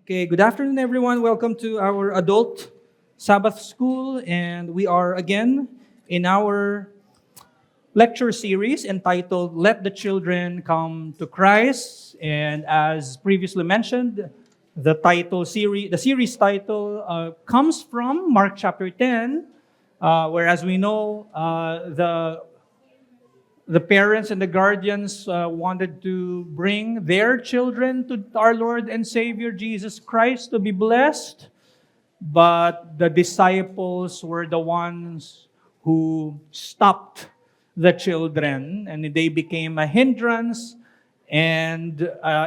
Okay, good afternoon, everyone. Welcome to our adult Sabbath school, and we are again in our lecture series entitled Let the Children Come to Christ. And as previously mentioned, the series title comes from Mark chapter 10, whereas we know the parents and the guardians wanted to bring their children to our Lord and Savior Jesus Christ to be blessed, but the disciples were the ones who stopped the children, and they became a hindrance, and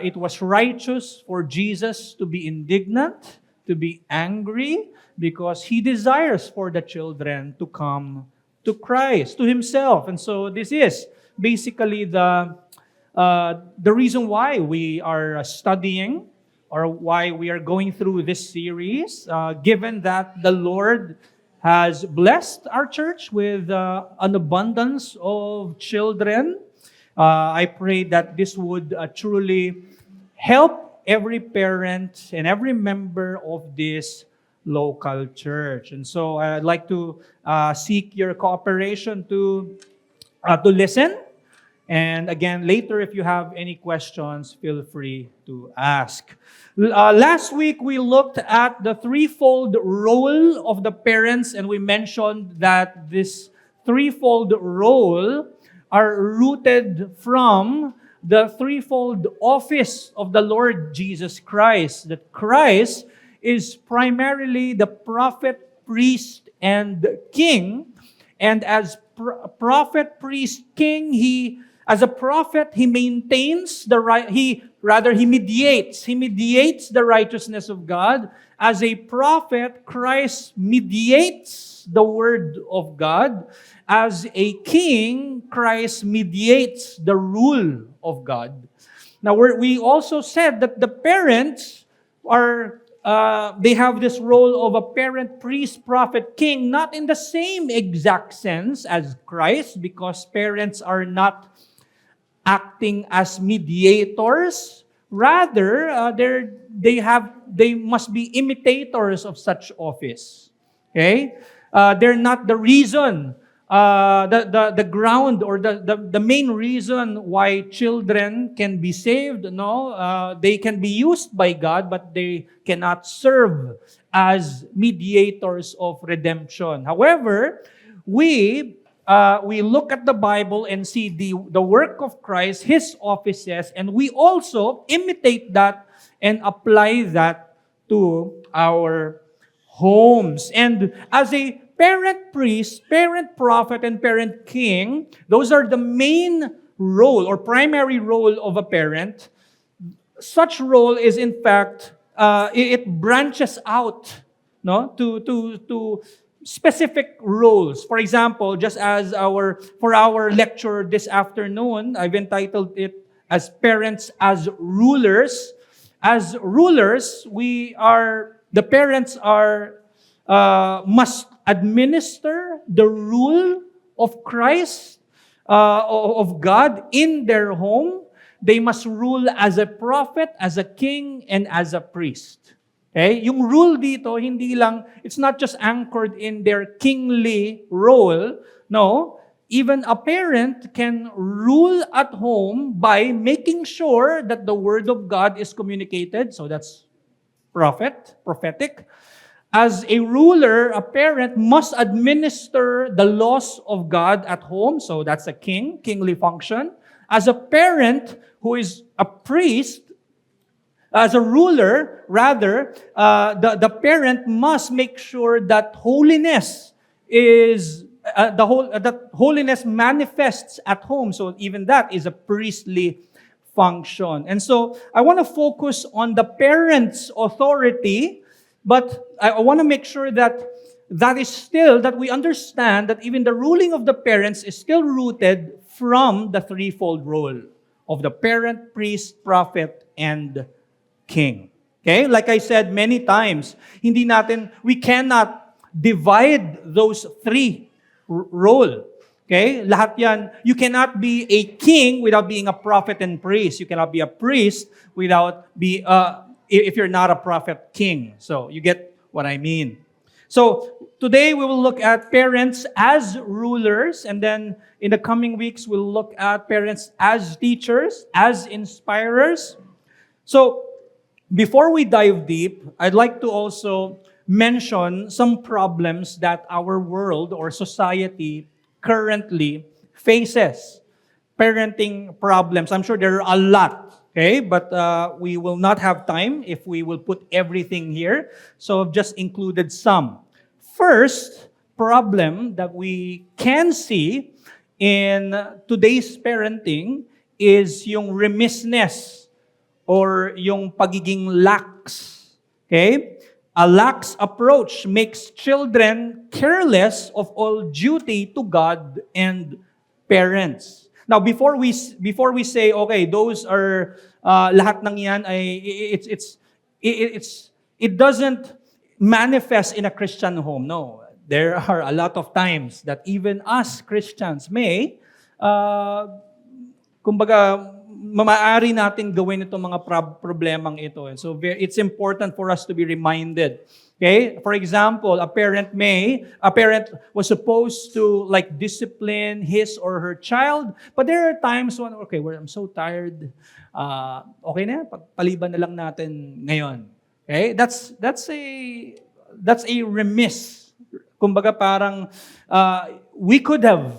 it was righteous for Jesus to be indignant, to be angry, because he desires for the children to come to Christ, to himself. And so this is basically the reason why we are studying or why we are going through this series, given that the Lord has blessed our church with an abundance of children. I pray that this would truly help every parent and every member of this local church. And so I'd like to seek your cooperation to listen. And again, later, if you have any questions, feel free to ask. Last week, we looked at the threefold role of the parents, and we mentioned that this threefold role are rooted from the threefold office of the Lord Jesus Christ. That Christ is primarily the prophet, priest, and king. And as prophet, priest, king, as a prophet, he maintains the right. He mediates. He mediates the righteousness of God. As a prophet, Christ mediates the word of God. As a king, Christ mediates the rule of God. Now, we also said that the parents they have this role of a parent, priest, prophet, king, not in the same exact sense as Christ, because parents are not acting as mediators. Rather, they must be imitators of such office. Okay, they're not the reason, the ground or the main reason why children can be saved. No, they can be used by God, but they cannot serve as mediators of redemption. However, we look at the Bible and see the work of Christ, His offices, and we also imitate that and apply that to our homes. And as a parent priest, parent prophet, and parent king, those are the main role or primary role of a parent. Such role is in fact, it branches out, no, to specific roles. For example, just as for our lecture this afternoon, I've entitled it as Parents as Rulers. As rulers, the parents must administer the rule of Christ, of God in their home. They must rule as a prophet, as a king, and as a priest. Okay? Yung rule dito, it's not just anchored in their kingly role. No, even a parent can rule at home by making sure that the word of God is communicated. So that's prophetic. As a ruler, a parent must administer the laws of God at home. So that's a kingly function. As a parent who is a priest, as a ruler, rather, the parent must make sure that holiness that holiness manifests at home. So even that is a priestly function. And so I want to focus on the parent's authority, but I want to make sure that we understand that even the ruling of the parents is still rooted from the threefold role of the parent, priest, prophet, and king. Okay? Like I said many times, we cannot divide those three role. Okay? Lahat yan, you cannot be a king without being a prophet and priest. You cannot be a priest without if you're not a prophet king. So you get what I mean. So today we will look at parents as rulers, and then in the coming weeks we'll look at parents as teachers, as inspirers. So before we dive deep, I'd like to also mention some problems that our world or society currently faces. Parenting problems. I'm sure there are a lot, okay? But we will not have time if we will put everything here. So I've just included some. First problem that we can see in today's parenting is yung remissness or yung pagiging lax. Okay? A lax approach makes children careless of all duty to God and parents. Now, before we say, okay, those are lahat ng yan ay it doesn't manifest in a Christian home. No, there are a lot of times that even us Christians may, kumbaga, maaari natin gawin itong mga problemang ito. And so it's important for us to be reminded. Okay? For example, a parent was supposed to like discipline his or her child, but there are times when, okay, I'm so tired. Okay na, paliban na lang natin ngayon. Okay? That's a remiss. Kumbaga parang we could have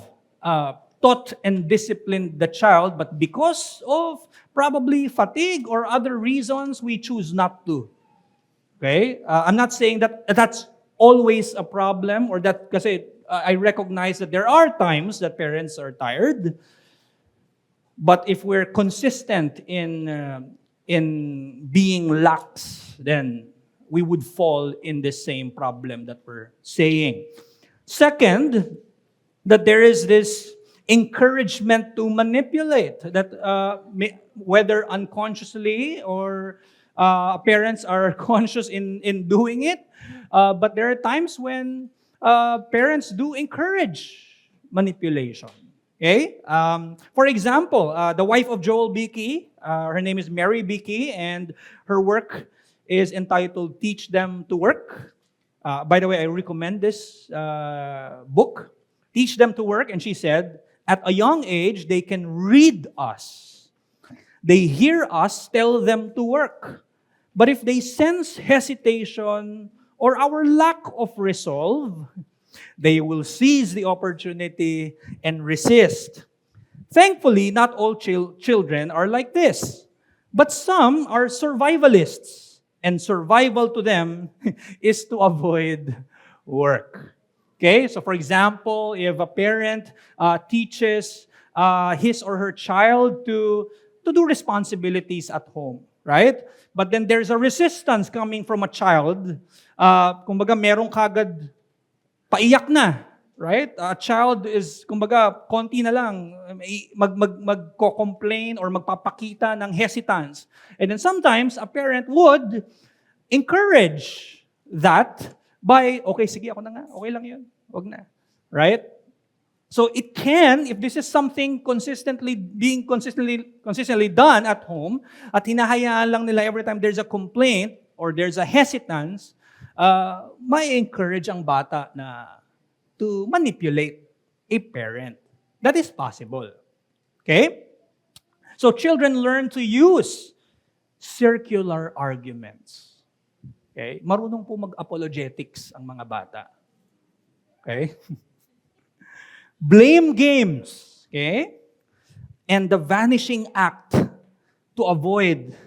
taught and disciplined the child, but because of probably fatigue or other reasons, we choose not to. Okay? I'm not saying that that's always a problem or that kasi I recognize that there are times that parents are tired. But if we're consistent in being lax, then we would fall in the same problem that we're saying. Second, that there is this encouragement to manipulate, that whether unconsciously or parents are conscious in doing it, but there are times when parents do encourage manipulation. Okay? For example, the wife of Joel Beakey, her name is Mary Beakey, and her work is entitled Teach Them to Work. By the way, I recommend this book, Teach Them to Work, and she said, at a young age, they can read us. They hear us tell them to work. But if they sense hesitation or our lack of resolve, they will seize the opportunity and resist. Thankfully, not all children are like this. But some are survivalists. And survival to them is to avoid work. Okay? So for example, if a parent teaches his or her child to do responsibilities at home, right? But then there's a resistance coming from a child. Kumbaga, merong kagad paiyak na, right? A child is, kumbaga, konti na lang, magko-complain or magpapakita ng hesitance. And then sometimes, a parent would encourage that by, okay, sige, ako na nga, okay lang yun, wag na. Right? So it can, if this is something consistently done at home, at hinahayaan lang nila every time there's a complaint or there's a hesitance, may encourage ang bata na to manipulate a parent. That is possible. Okay? So children learn to use circular arguments. Okay? Marunong po mag-apologetics ang mga bata. Okay? Blame games, okay? And the vanishing act to avoid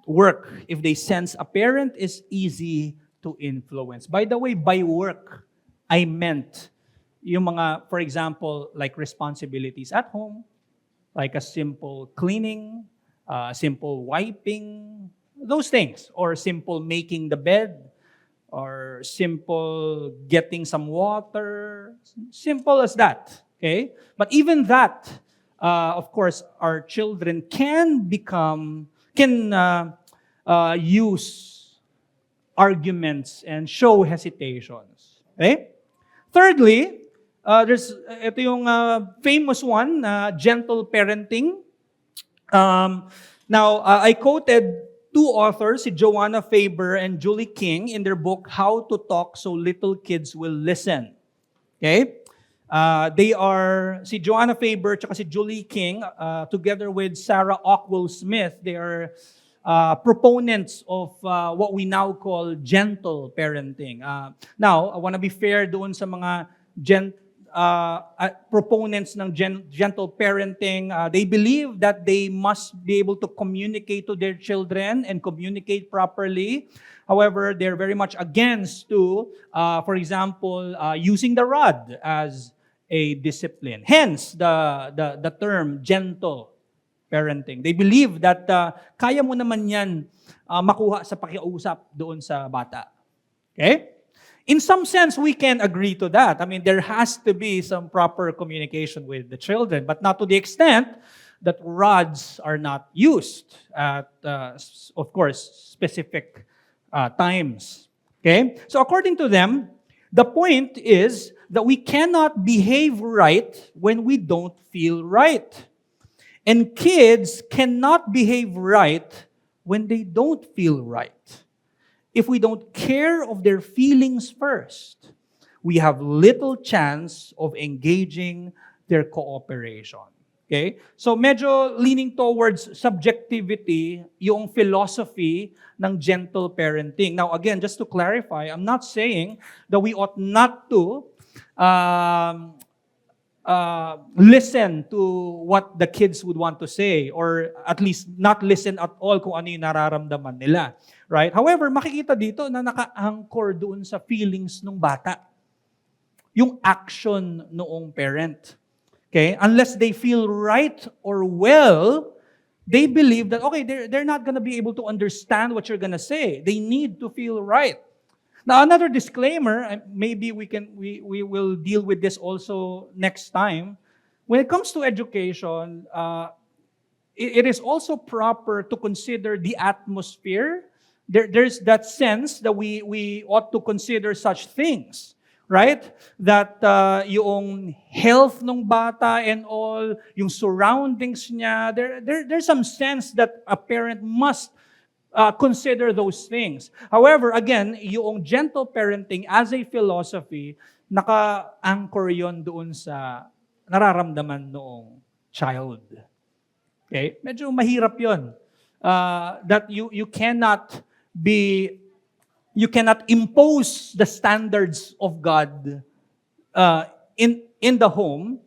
work if they sense a parent is easy to influence. By the way, by work, I meant yung mga, for example, like responsibilities at home, like a simple cleaning, simple wiping, those things, or simple making the bed, or simple getting some water, simple as that, okay? But even that, of course, our children can use arguments and show hesitations, okay? Thirdly, there's ito yung famous one, gentle parenting. Now, I quoted two authors, si Joanna Faber and Julie King, in their book, How to Talk So Little Kids Will Listen. Okay? They are, si Joanna Faber at si Julie King, together with Sarah Ockwell Smith, they are proponents of what we now call gentle parenting. Now, I want to be fair doon sa mga proponents ng gentle parenting. They believe that they must be able to communicate to their children and communicate properly. However, they're very much against to, for example, using the rod as a discipline. Hence, the term gentle parenting. They believe that kaya mo naman yan makuha sa pakiusap doon sa bata. Okay? In some sense, we can agree to that. I mean, there has to be some proper communication with the children, but not to the extent that rods are not used at, of course, specific times. Okay? So according to them, the point is that we cannot behave right when we don't feel right. And kids cannot behave right when they don't feel right. If we don't care of their feelings first, we have little chance of engaging their cooperation. Okay? So medyo leaning towards subjectivity yung philosophy ng gentle parenting. Now again, just to clarify, I'm not saying that we ought not to listen to what the kids would want to say, or at least not listen at all kung ano yung nararamdaman nila. Right? However, makikita dito na naka-anchor doon sa feelings ng bata. Yung action noong parent. Okay? Unless they feel right or well, they believe that, okay, they're not gonna be able to understand what you're gonna say. They need to feel right. Now, another disclaimer, maybe we will deal with this also next time. When it comes to education, it is also proper to consider the atmosphere. There's that sense that we ought to consider such things, right? That yung health ng bata and all, yung surroundings niya, there's some sense that a parent must consider those things. However, again, yung gentle parenting as a philosophy, naka-anchor yon doon sa nararamdaman noong child. Okay? Medyo mahirap yon. That you cannot impose the standards of God in the home,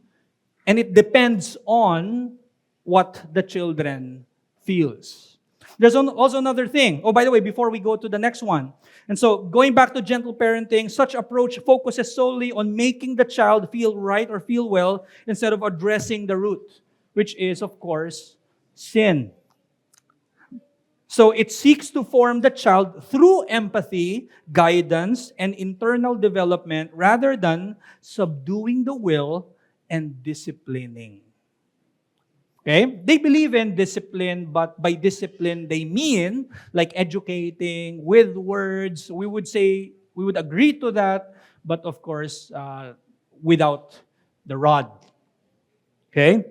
and it depends on what the children feels. There's also another thing. Oh, by the way, before we go to the next one. And so, going back to gentle parenting, such approach focuses solely on making the child feel right or feel well instead of addressing the root, which is, of course, sin. So it seeks to form the child through empathy, guidance, and internal development rather than subduing the will and disciplining. Okay? They believe in discipline, but by discipline they mean like educating with words. We would agree to that, but of course, without the rod. Okay?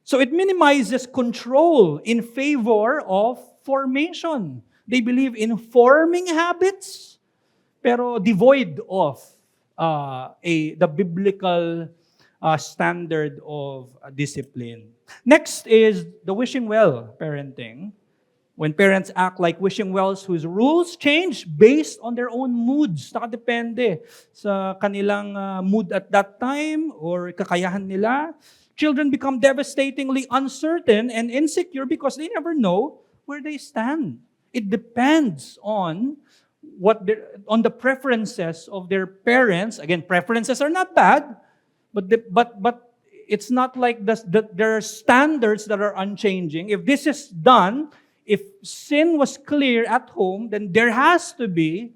So it minimizes control in favor of formation. They believe in forming habits, pero devoid of the biblical standard of discipline. Next is the wishing well parenting. When parents act like wishing wells whose rules change based on their own moods. Nakadepende sa kanilang mood at that time or kakayahan nila. Children become devastatingly uncertain and insecure because they never know where they stand. It depends on the preferences of their parents. Again, preferences are not bad, but it's not like there are standards that are unchanging. If this is done, if sin was clear at home, then there has to be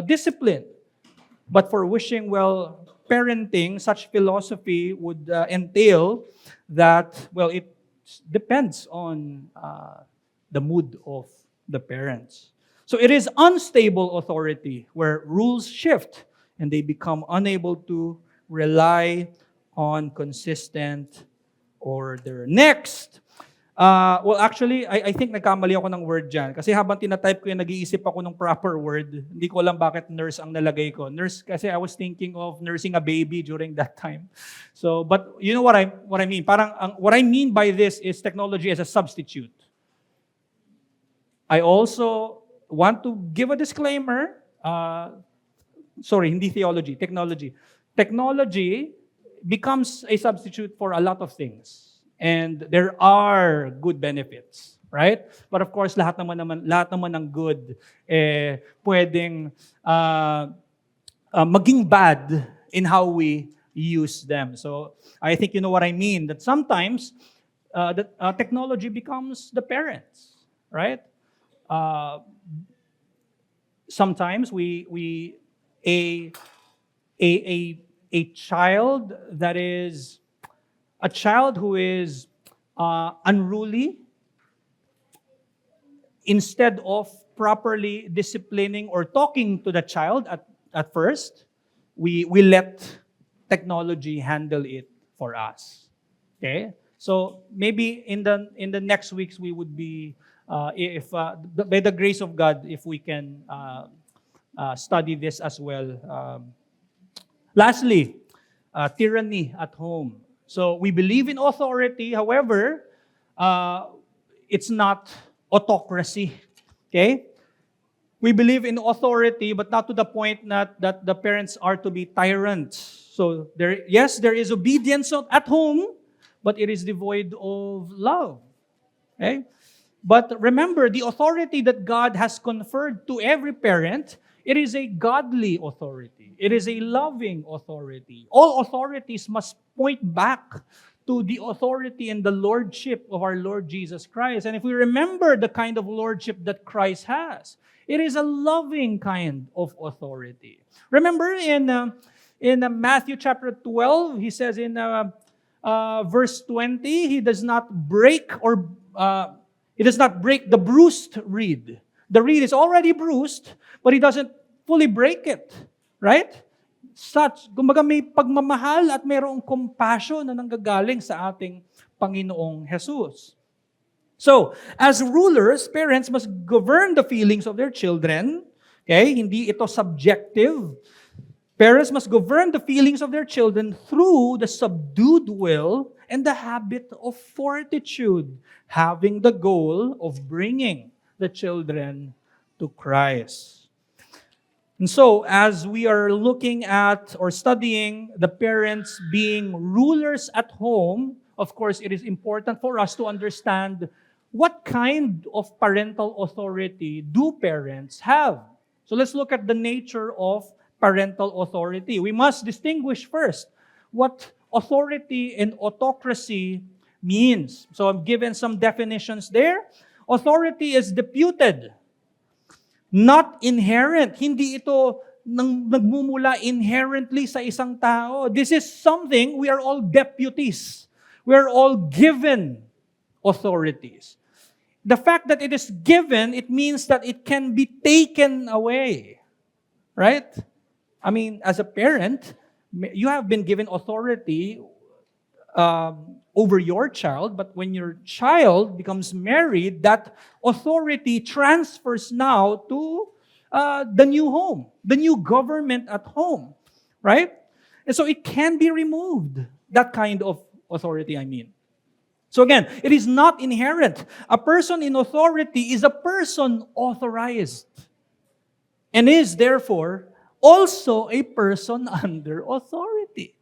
discipline. But for wishing well parenting, such philosophy would entail that, well, it depends on the mood of the parents. So it is unstable authority where rules shift and they become unable to rely on consistent order. Next, Well, actually, I think nagkamali ako ng word dyan. Kasi habang tinatype ko yan, nag-iisip ako ng proper word. Hindi ko alam bakit nurse ang nalagay ko. Nurse, kasi I was thinking of nursing a baby during that time. So, but you know what I mean? Parang, what I mean by this is technology as a substitute. I also want to give a disclaimer. Sorry, hindi theology, technology. Technology becomes a substitute for a lot of things. And there are good benefits, right? But of course, lahat naman ng good pwedeng maging bad in how we use them. So I think you know what I mean, that sometimes technology becomes the parents, right? Sometimes a child that is a child who is unruly, instead of properly disciplining or talking to the child at first, we let technology handle it for us. Okay? So maybe in the next weeks we would be, if by the grace of God, if we can study this as well. Lastly, tyranny at home. So we believe in authority, however, it's not autocracy. Okay? We believe in authority, but not to the point that the parents are to be tyrants. So there is obedience at home, but it is devoid of love. Okay? But remember, the authority that God has conferred to every parent, it is a godly authority. It is a loving authority. All authorities must point back to the authority and the lordship of our Lord Jesus Christ. And if we remember the kind of lordship that Christ has, it is a loving kind of authority. Remember in Matthew chapter 12, he says in verse 20, he does not break the bruised reed. The reed is already bruised, but he doesn't fully break it. Right? Kumbaga may pagmamahal at mayroong compassion na nanggagaling sa ating Panginoong Jesus. So, as rulers, parents must govern the feelings of their children. Okay? Hindi ito subjective. Parents must govern the feelings of their children through the subdued will and the habit of fortitude, having the goal of bringing the children to Christ. And so, as we are looking at or studying the parents being rulers at home, of course, it is important for us to understand what kind of parental authority do parents have. So let's look at the nature of parental authority. We must distinguish first what authority and autocracy means. So I've given some definitions there. Authority is deputed, not inherent. Hindi ito nagmumula inherently sa isang tao. This is something, we are all deputies. We are all given authorities. The fact that it is given, it means that it can be taken away. Right? I mean, as a parent, you have been given authority over your child, but when your child becomes married, that authority transfers now to the new home, the new government at home, right? And so it can be removed, that kind of authority, I mean. So again, it is not inherent. A person in authority is a person authorized and is therefore also a person under authority.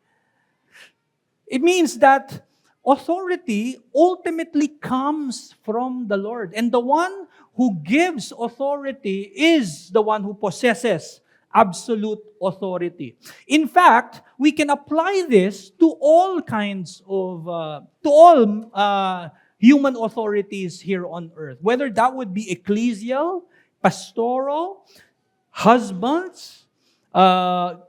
It means that authority ultimately comes from the Lord. And the one who gives authority is the one who possesses absolute authority. In fact, we can apply this to all kinds of, human authorities here on earth. Whether that would be ecclesial, pastoral, husbands,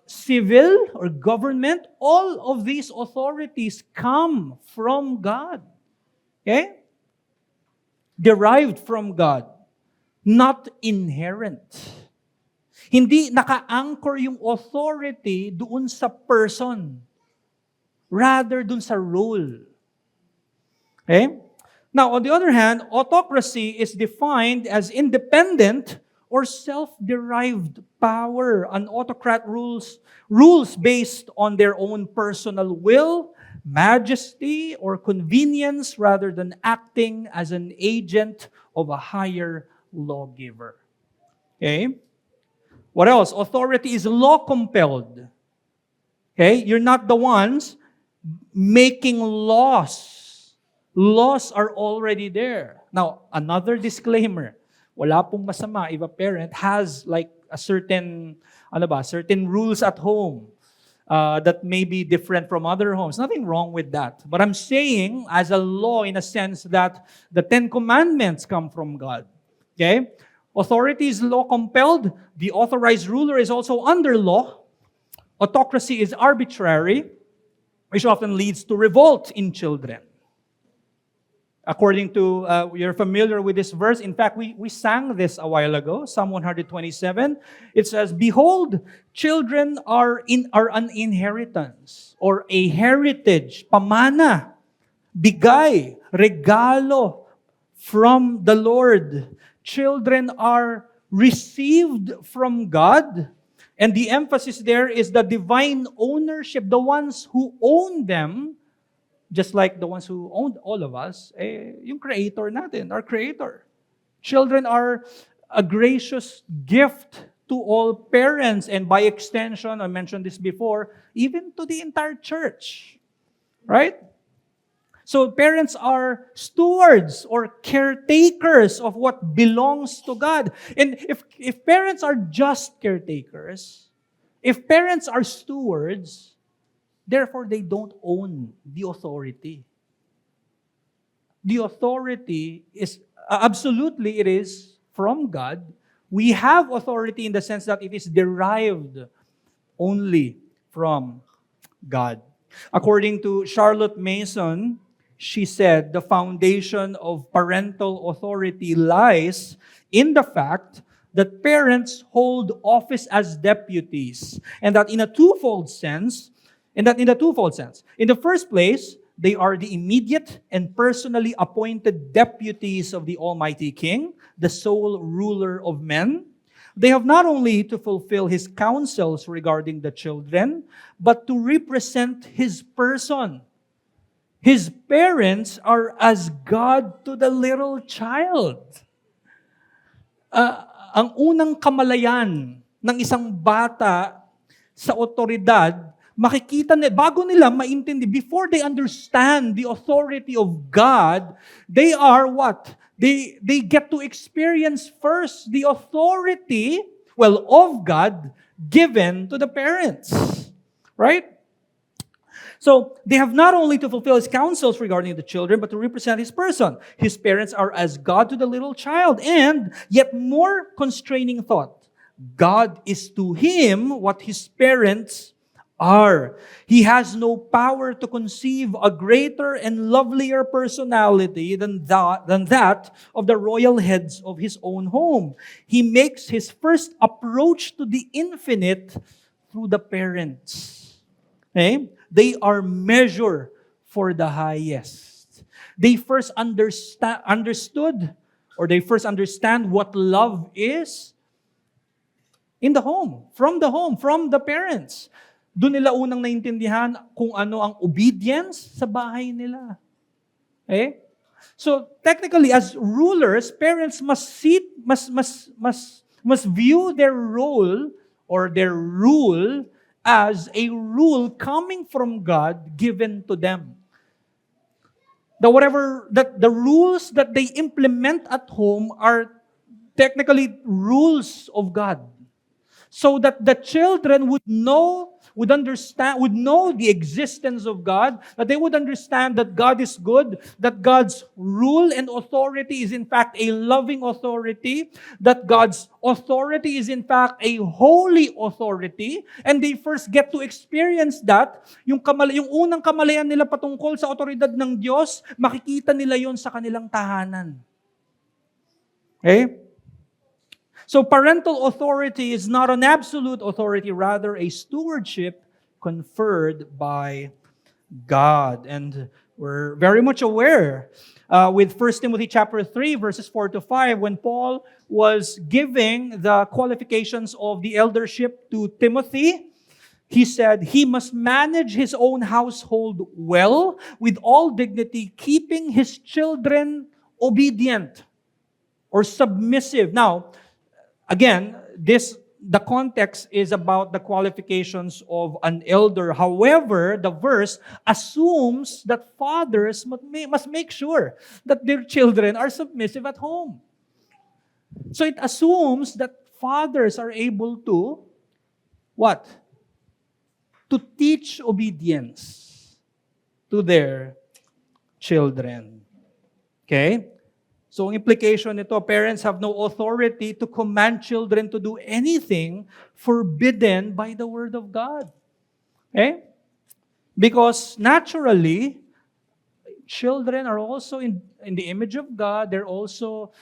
civil or government, all of these authorities come from God. Okay? Derived from God. Not inherent. Hindi naka-anchor yung authority doon sa person. Rather doon sa role. Okay? Now, on the other hand, autocracy is defined as independent or self-derived power. An autocrat rules based on their own personal will, majesty, or convenience rather than acting as an agent of a higher lawgiver. Okay? What else? Authority is law-compelled. Okay? You're not the ones making laws. Laws are already there. Now, another disclaimer. Wala pong masama if a parent has like a certain rules at home that may be different from other homes. Nothing wrong with that. But I'm saying as a law in a sense that the 10 Commandments come from God. Okay? Authority is law-compelled. The authorized ruler is also under law. Autocracy is arbitrary, which often leads to revolt in children. According to, you're familiar with this verse. In fact, we sang this a while ago, Psalm 127. It says, "Behold, children are an inheritance or a heritage, pamana, bigay, regalo from the Lord. Children are received from God." And the emphasis there is the divine ownership, the ones who own them, just like the ones who owned all of us, yung creator natin, our creator. Children are a gracious gift to all parents, and by extension, I mentioned this before, even to the entire church. Right? So parents are stewards or caretakers of what belongs to God. And if parents are just caretakers, if parents are stewards, therefore, they don't own the authority. The authority is, absolutely it is from God. We have authority in the sense that it is derived only from God. According to Charlotte Mason, she said, the foundation of parental authority lies in the fact that parents hold office as deputies, and that in the twofold sense. In the first place, they are the immediate and personally appointed deputies of the Almighty King, the sole ruler of men. They have not only to fulfill His counsels regarding the children, but to represent His person. His parents are as God to the little child. Ang unang kamalayan ng isang bata sa otoridad, makikita nila, bago nila maintindi, before they understand the authority of God, they are what? They get to experience first the authority, of God given to the parents. Right? So, they have not only to fulfill His counsels regarding the children, but to represent His person. His parents are as God to the little child. And, yet more constraining thought, God is to him what his parents are. He has no power to conceive a greater and lovelier personality than that of the royal heads of his own home. He makes his first approach to the infinite through the parents. Okay? They are measure for the highest. They first understood what love is in the home, from the parents. Doon nila unang naintindihan kung ano ang obedience sa bahay nila. Okay? So, technically, as rulers, parents must view their role or their rule as a rule coming from God given to them. The rules that they implement at home are technically rules of God. So that the children would know the existence of God, that they would understand that God is good, that God's rule and authority is in fact a loving authority, that God's authority is in fact a holy authority, and they first get to experience that. Yung unang kamalayan nila patungkol sa otoridad ng Diyos, makikita nila yon sa kanilang tahanan. Okay? So parental authority is not an absolute authority, rather a stewardship conferred by God. And We're very much aware with 1 Timothy chapter 3, verses 4 to 5, when Paul was giving the qualifications of the eldership to Timothy. He said, he must manage his own household well, with all dignity, keeping his children obedient or submissive. Now, again, the context is about the qualifications of an elder. However, the verse assumes that fathers must make sure that their children are submissive at home. So it assumes that fathers are able to, what? To teach obedience to their children. Okay? So ang implication nito, parents have no authority to command children to do anything forbidden by the Word of God. Okay? Because naturally, children are also in the image of God. They're also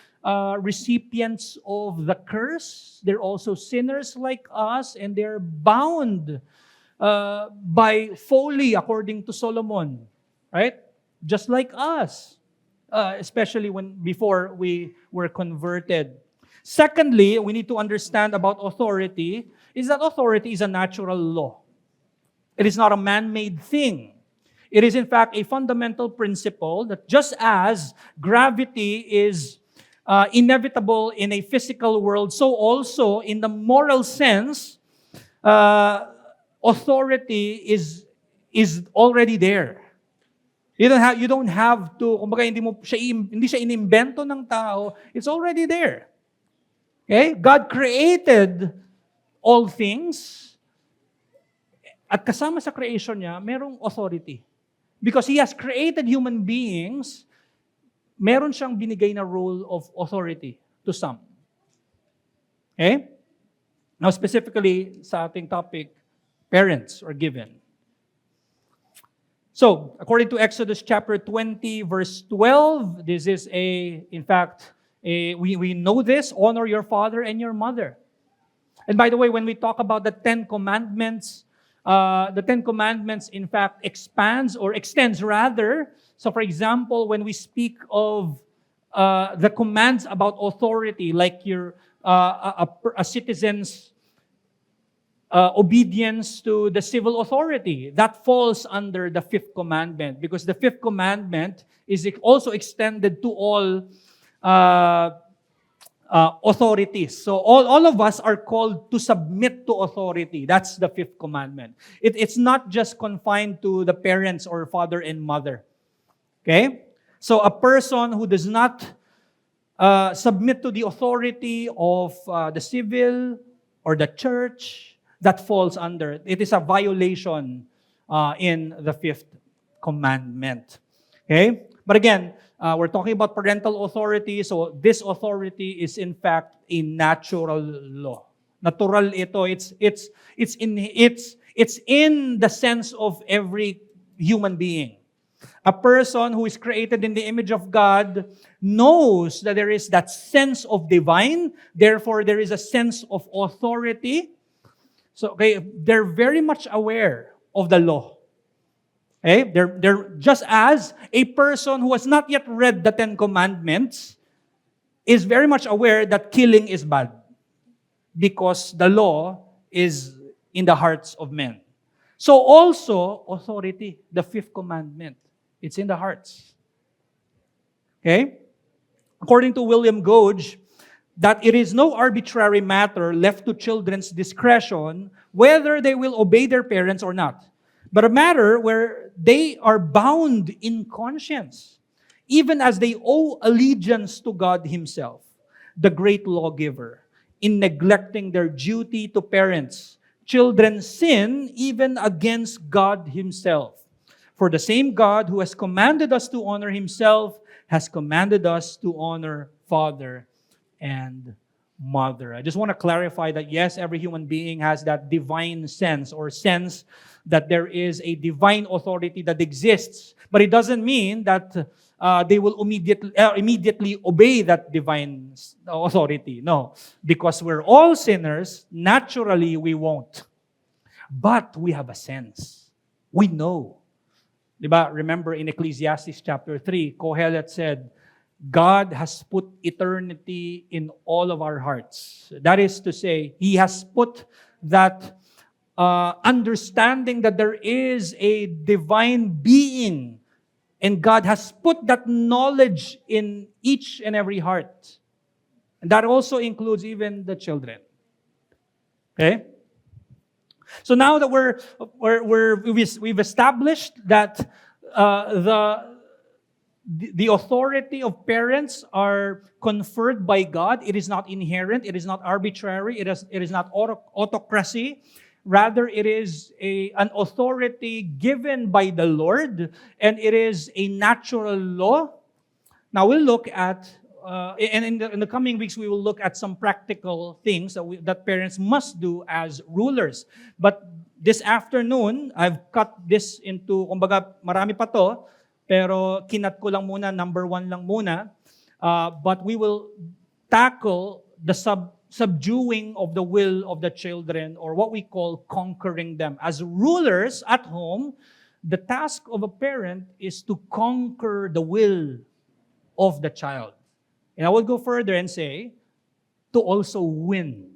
recipients of the curse. They're also sinners like us, and they're bound by folly, according to Solomon. Right? Just like us. Especially before we were converted. Secondly, we need to understand about authority is that authority is a natural law. It is not a man-made thing. It is in fact a fundamental principle that just as gravity is inevitable in a physical world, so also in the moral sense, authority is already there. You don't have to, kumbaga hindi siya inimbento ng tao, it's already there. Okay? God created all things, at kasama sa creation niya, merong authority. Because He has created human beings, meron siyang binigay na role of authority to some. Okay? Now specifically sa ating topic, parents are given. So, according to Exodus chapter 20, verse 12, this is in fact, we know this, honor your father and your mother. And by the way, when we talk about the Ten Commandments, in fact extends rather. So for example, when we speak of the commands about authority, like a citizen's obedience to the civil authority, that falls under the fifth commandment, because the fifth commandment is also extended to all authorities. So all of us are called to submit to authority. That's the fifth commandment. It's not just confined to the parents or father and mother. Okay? So a person who does not submit to the authority of the civil or the church, that falls under. It is a violation in the fifth commandment. Okay? But again, we're talking about parental authority, so this authority is in fact a natural law. Natural ito. It's in the sense of every human being. A person who is created in the image of God knows that there is that sense of divine, therefore there is a sense of authority. So, okay, they're very much aware of the law. Okay? They're just as a person who has not yet read the Ten Commandments is very much aware that killing is bad, because the law is in the hearts of men. So also, authority, the fifth commandment, it's in the hearts. Okay? According to William Gouge, that it is no arbitrary matter left to children's discretion whether they will obey their parents or not, but a matter where they are bound in conscience, even as they owe allegiance to God Himself, the great lawgiver. In neglecting their duty to parents, children sin even against God Himself. For the same God who has commanded us to honor Himself has commanded us to honor father and mother. I just want to clarify that yes, every human being has that divine sense or sense that there is a divine authority that exists. But it doesn't mean that they will immediately obey that divine authority. No, because we're all sinners, naturally we won't. But we have a sense. We know Diba? Remember in Ecclesiastes chapter 3, Kohelet said, God has put eternity in all of our hearts. That is to say, He has put that understanding that there is a divine being, and God has put that knowledge in each and every heart. And that also includes even the children. Okay? So now that we've established that the authority of parents are conferred by God. It is not inherent. It is not arbitrary. It is not autocracy. Rather, it is an authority given by the Lord, and it is a natural law. Now we'll look at, and in the coming weeks, we will look at some practical things that parents must do as rulers. But this afternoon, I've cut this into, kumbaga, marami pa to, pero kinat ko lang muna, number 1 lang muna. But we will tackle the subduing of the will of the children, or what we call conquering them. As rulers at home, the task of a parent is to conquer the will of the child. And I will go further and say, to also win.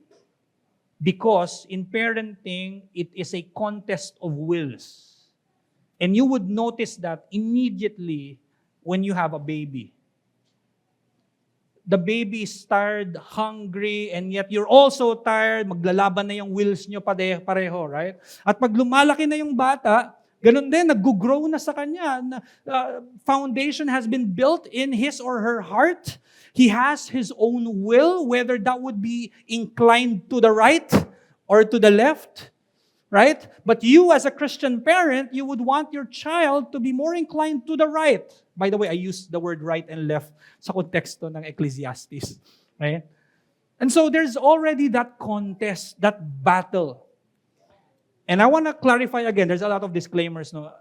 Because in parenting, it is a contest of wills. And you would notice that immediately when you have a baby. The baby is tired, hungry, and yet you're also tired. Maglalaban na yung wills nyo pareho, right? At pag lumalaki na yung bata, ganun din, nag-grow na sa kanya. Foundation has been built in his or her heart. He has his own will, whether that would be inclined to the right or to the left. Right? But you as a Christian parent, you would want your child to be more inclined to the right. By the way, I used the word right and left sa konteksto ng Ecclesiastes. Right? And so there's already that contest, that battle. And I want to clarify again, there's a lot of disclaimers. No?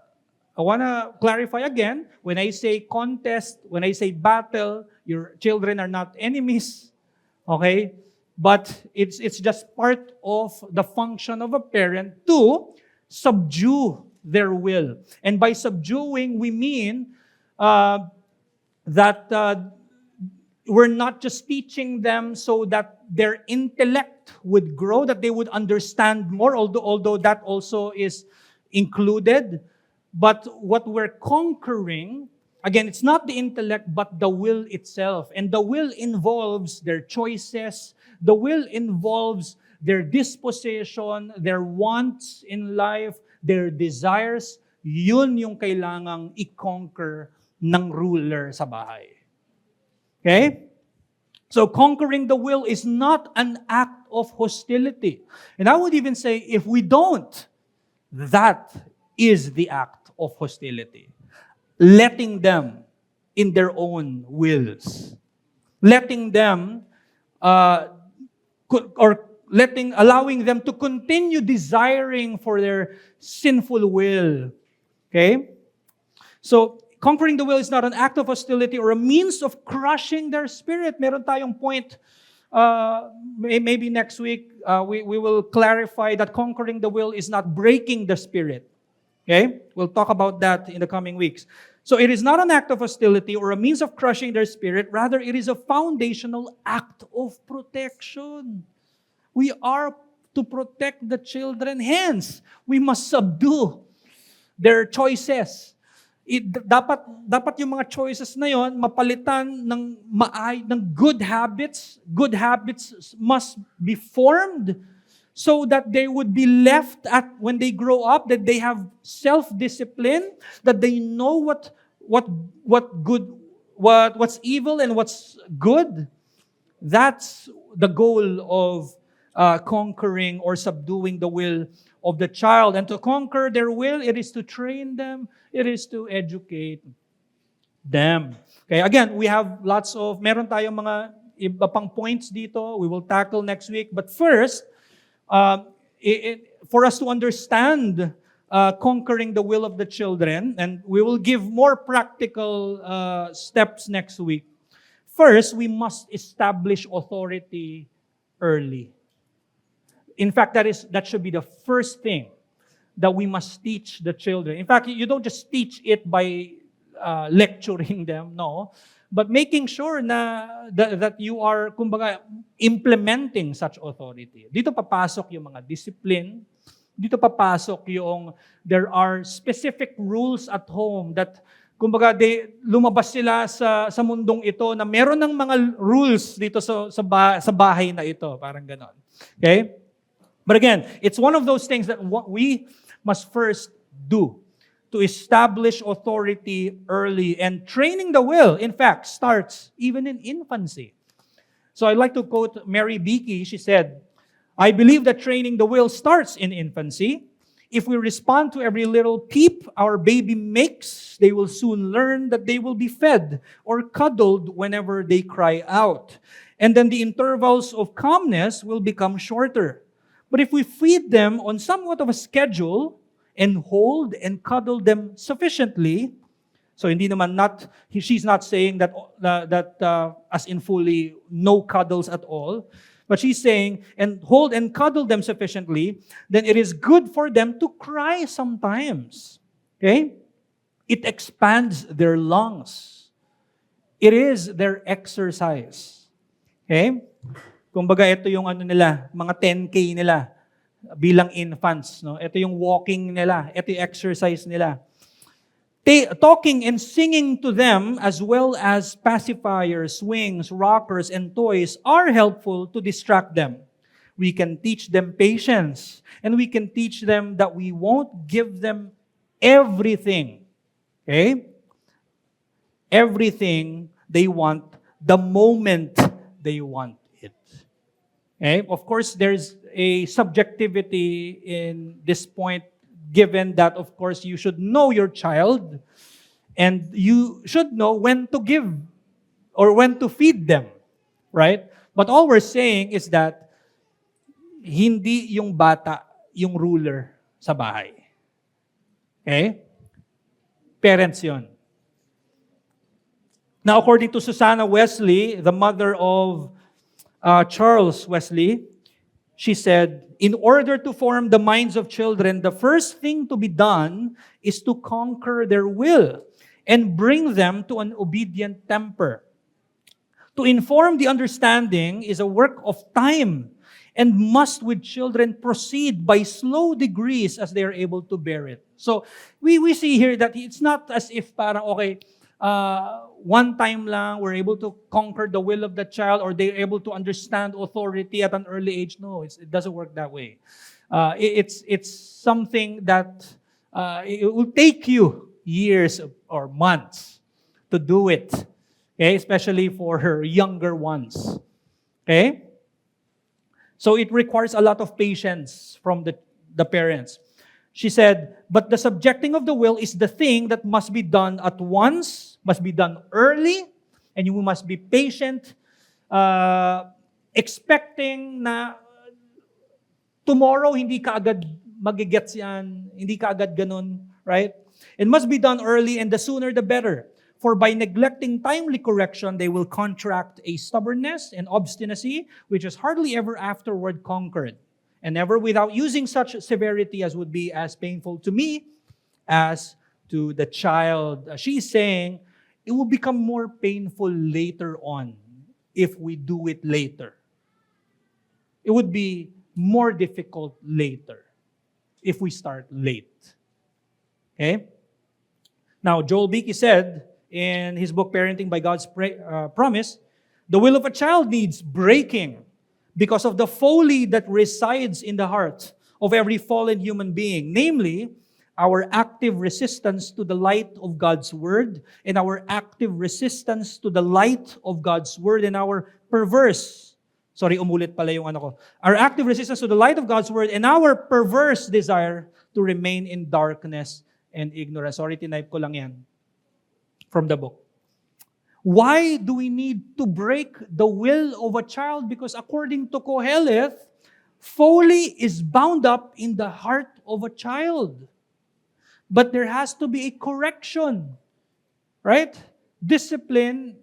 I want to clarify again, when I say contest, when I say battle, your children are not enemies. Okay? But it's just part of the function of a parent to subdue their will. And by subduing, we mean that we're not just teaching them so that their intellect would grow, that they would understand more, although that also is included. But what we're conquering, again, it's not the intellect, but the will itself. And the will involves their choices. The will involves their disposition, their wants in life, their desires. Yun yung kailangang i-conquer ng ruler sa bahay. Okay? So conquering the will is not an act of hostility. And I would even say, if we don't, that is the act of hostility. Letting them in their own wills. Letting them, allowing them to continue desiring for their sinful will. Okay? So, conquering the will is not an act of hostility or a means of crushing their spirit. Meron tayong point, maybe next week, we will clarify that conquering the will is not breaking the spirit. Okay? We'll talk about that in the coming weeks. So it is not an act of hostility or a means of crushing their spirit. Rather, it is a foundational act of protection. We are to protect the children. Hence, we must subdue their choices. Dapat yung mga choices na yon mapalitan ng good habits. Good habits must be formed so that they would be left at when they grow up, that they have self-discipline, that they know what's evil and what's good. That's the goal of conquering or subduing the will of the child. And to conquer their will, it is to train them, it is to educate them. Okay, again, we have meron tayong mga iba pang points dito we will tackle next week. But first, for us to understand conquering the will of the children, and we will give more practical steps next week. First, we must establish authority early. In fact, that should be the first thing that we must teach the children. In fact, you don't just teach it by lecturing them, no. But making sure na that you are, kumbaga, implementing such authority. Dito papasok yung mga discipline. Dito papasok yung there are specific rules at home that, kumbaga, lumabas sila sa mundong ito na meron ng mga rules dito sa bahay na ito. Parang ganon. Okay? But again, it's one of those things that we must first do to establish authority early. And training the will, in fact, starts even in infancy. So I'd like to quote Mary Beakey. She said, "I believe that training the will starts in infancy. If we respond to every little peep our baby makes, they will soon learn that they will be fed or cuddled whenever they cry out. And then the intervals of calmness will become shorter. But if we feed them on somewhat of a schedule and hold and cuddle them sufficiently," so hindi naman she's not saying that as in fully no cuddles at all, but she's saying, and hold and cuddle them sufficiently, then it is good for them to cry sometimes. Okay? It expands their lungs. It is their exercise. Okay? Kumbaga, ito yung nila, mga 10K nila bilang infants. No? Ito yung walking nila. Ito yung exercise nila. Talking and singing to them, as well as pacifiers, swings, rockers, and toys, are helpful to distract them. We can teach them patience, and we can teach them that we won't give them everything. Okay? Everything they want, the moment they want it. Okay? Of course, there's a subjectivity in this point, given that, of course, you should know your child and you should know when to give or when to feed them, right? But all we're saying is that hindi yung bata yung ruler sa bahay. Okay? Parents yun. Now, according to Susanna Wesley, the mother of Charles Wesley, she said, "In order to form the minds of children, the first thing to be done is to conquer their will and bring them to an obedient temper. To inform the understanding is a work of time and must with children proceed by slow degrees as they are able to bear it." So we see here that it's not as if parang, okay, one time lang, we're able to conquer the will of the child or they're able to understand authority at an early age. No, it doesn't work that way. It's something that it will take you years or months to do it. Okay, especially for her younger ones. Okay? So it requires a lot of patience from the parents. She said, "But the subjecting of the will is the thing that must be done at once, must be done early, and you must be patient, expecting na tomorrow hindi ka agad magigets yan, hindi ka agad ganun, right? It must be done early, and the sooner the better. For by neglecting timely correction, they will contract a stubbornness and obstinacy, which is hardly ever afterward conquered, and never without using such severity as would be as painful to me as to the child." She's saying it will become more painful later on if we do it later. It would be more difficult later if we start late. Okay? Now, Joel Beakey said in his book, Parenting by God's Promise, "The will of a child needs breaking because of the folly that resides in the heart of every fallen human being, namely, our active resistance to the light of God's Word, and our active resistance to the light of God's Word, and our perverse," umulit pala yung "our active resistance to the light of God's Word, and our perverse desire to remain in darkness and ignorance." Tinype ko lang yan from the book. Why do we need to break the will of a child? Because according to Koheleth, folly is bound up in the heart of a child. But there has to be a correction, right? Discipline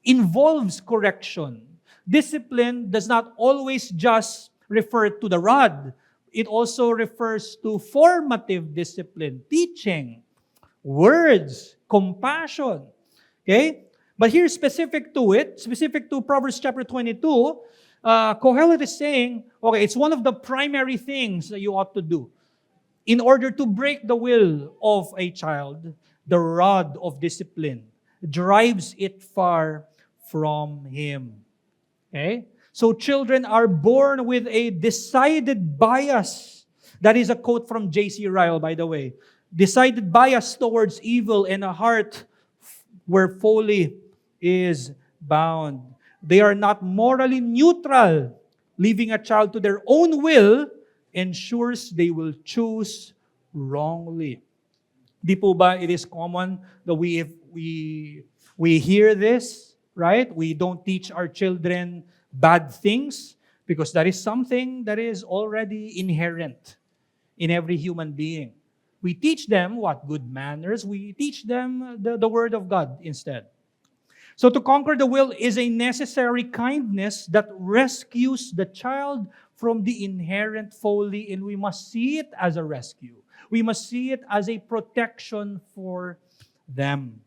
involves correction. Discipline does not always just refer to the rod. it also refers to formative discipline, teaching, words, compassion. Okay? But here, specific to Proverbs chapter 22, Kohelet is saying, okay, it's one of the primary things that you ought to do. In order to break the will of a child, the rod of discipline drives it far from him. Okay? So children are born with a decided bias. That is a quote from J.C. Ryle, by the way. Decided bias towards evil and a heart where folly is bound. They are not morally neutral. Leaving a child to their own will ensures they will choose wrongly. Di po ba it is common that we hear this, right? We don't teach our children bad things because that is something that is already inherent in every human being. We teach them what? Good manners. We teach them the Word of God instead. So to conquer the will is a necessary kindness that rescues the child from the inherent folly, and we must see it as a rescue. We must see it as a protection for them.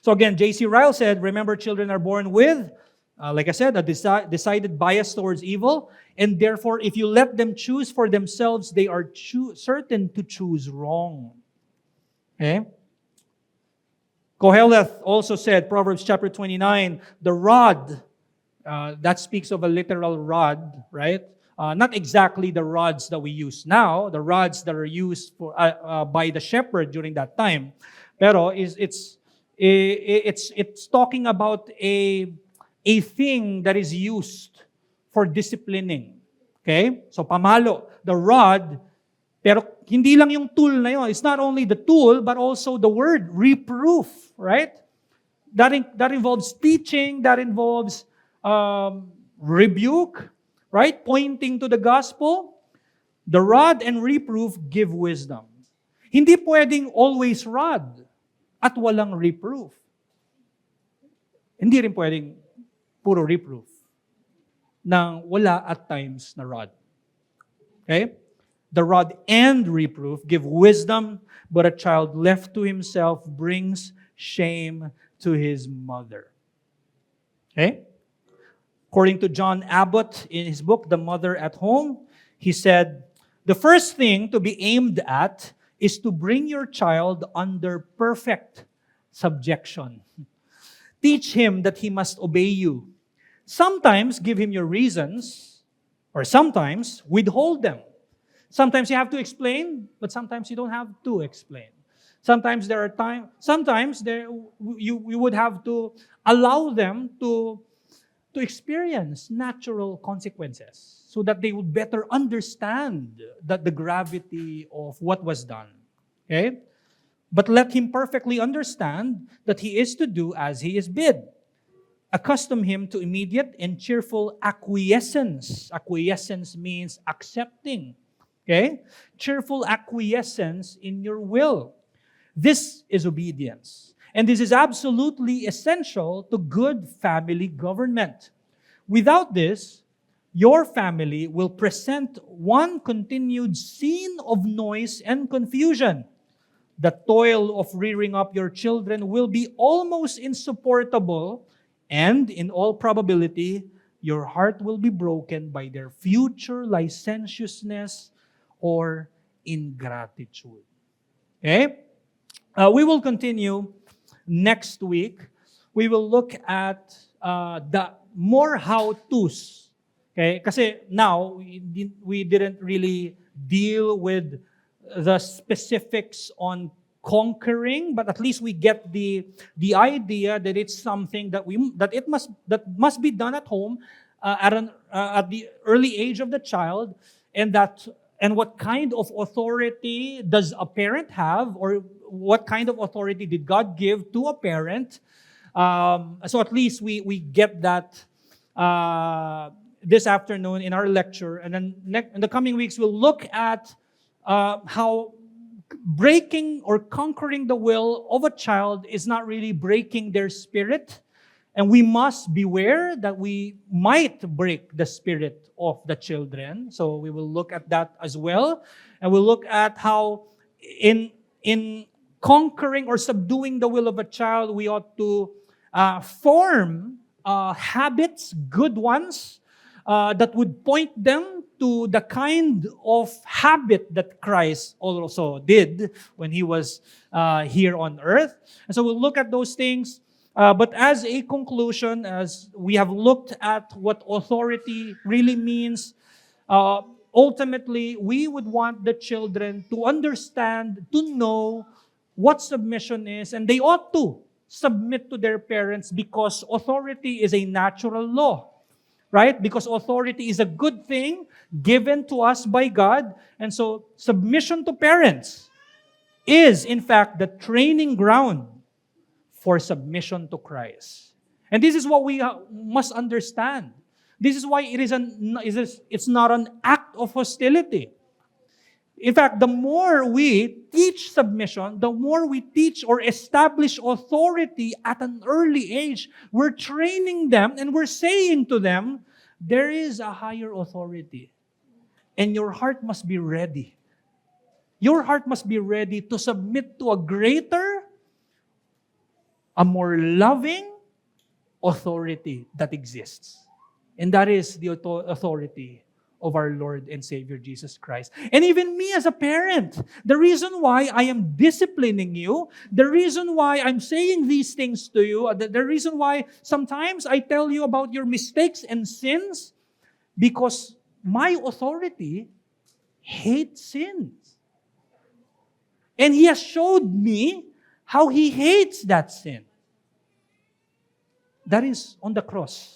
So again, J.C. Ryle said, remember, children are born with, like I said, a decided bias towards evil, and therefore, if you let them choose for themselves, they are certain to choose wrong. Okay? Koheleth also said, Proverbs chapter 29, the rod, that speaks of a literal rod, right? Not exactly the rods that we use now, the rods that are used for by the shepherd during that time. Pero it's talking about a thing that is used for disciplining. Okay? So pamalo, the rod, pero hindi lang yung tool na yun. It's not only the tool, but also the word, reproof, right? That involves teaching, that involves rebuke, right? Pointing to the gospel. The rod and reproof give wisdom. Hindi pwedeng always rod at walang reproof. Hindi rin pwedeng puro reproof nang wala at times na rod. Okay? The rod and reproof give wisdom, but a child left to himself brings shame to his mother. Okay? According to John Abbott in his book, The Mother at Home, he said, the first thing to be aimed at is to bring your child under perfect subjection. Teach him that he must obey you. Sometimes give him your reasons, or sometimes withhold them. Sometimes you have to explain, but sometimes you don't have to explain. Sometimes you would have to allow them to experience natural consequences so that they would better understand the gravity of what was done. Okay? But let him perfectly understand that he is to do as he is bid. Accustom him to immediate and cheerful acquiescence. Acquiescence means accepting. Okay? Cheerful acquiescence in your will. This is obedience. And this is absolutely essential to good family government. Without this, your family will present one continued scene of noise and confusion. The toil of rearing up your children will be almost insupportable, and in all probability, your heart will be broken by their future licentiousness or ingratitude. Okay? We will continue next week. We will look at the more how-tos. Okay? Kasi now, we didn't really deal with the specifics on conquering, but at least we get the idea that it's something that must be done at home at the early age of the child, and what kind of authority does a parent have, or what kind of authority did God give to a parent? So at least we get that this afternoon in our lecture, and then in the coming weeks we'll look at how breaking or conquering the will of a child is not really breaking their spirit, And we must beware that we might break the spirit of the children. So we will look at that as well. And we'll look at how in conquering or subduing the will of a child, we ought to form habits, good ones, that would point them to the kind of habit that Christ also did when He was here on earth. And so we'll look at those things. But as a conclusion, as we have looked at what authority really means, ultimately, we would want the children to understand, to know what submission is, and they ought to submit to their parents because authority is a natural law, right? Because authority is a good thing given to us by God, and so submission to parents is, in fact, the training ground for submission to Christ. And this is what we must understand. This is why it's not an act of hostility. In fact, the more we teach submission, the more we teach or establish authority at an early age, we're training them and we're saying to them, there is a higher authority. And your heart must be ready. Your heart must be ready to submit to a greater, a more loving authority that exists. And that is the authority of our Lord and Savior Jesus Christ. And even me as a parent, the reason why I am disciplining you, the reason why I'm saying these things to you, the reason why sometimes I tell you about your mistakes and sins, because my authority hates sins. And He has showed me how He hates that sin. That is on the cross.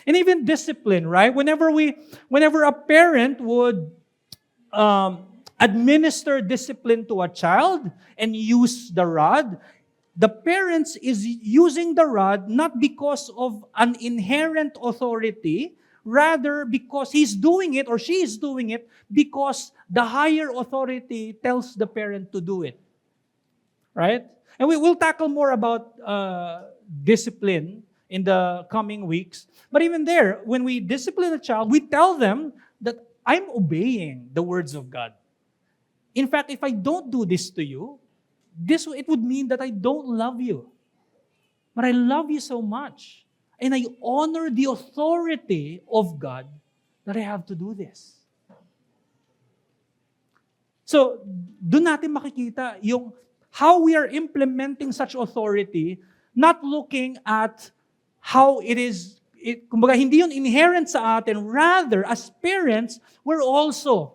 And even discipline, right? Whenever a parent would administer discipline to a child and use the rod, the parents is using the rod not because of an inherent authority, rather because he's doing it or she is doing it because the higher authority tells the parent to do it. Right? And we will tackle more about discipline in the coming weeks. But even there, when we discipline a child, we tell them that I'm obeying the words of God. In fact, if I don't do this to you, it would mean that I don't love you. But I love you so much. And I honor the authority of God that I have to do this. So, doon natin makikita yung how we are implementing such authority, not looking at how it is, kumbaga, hindi yun inherent sa atin. Rather, as parents, we're also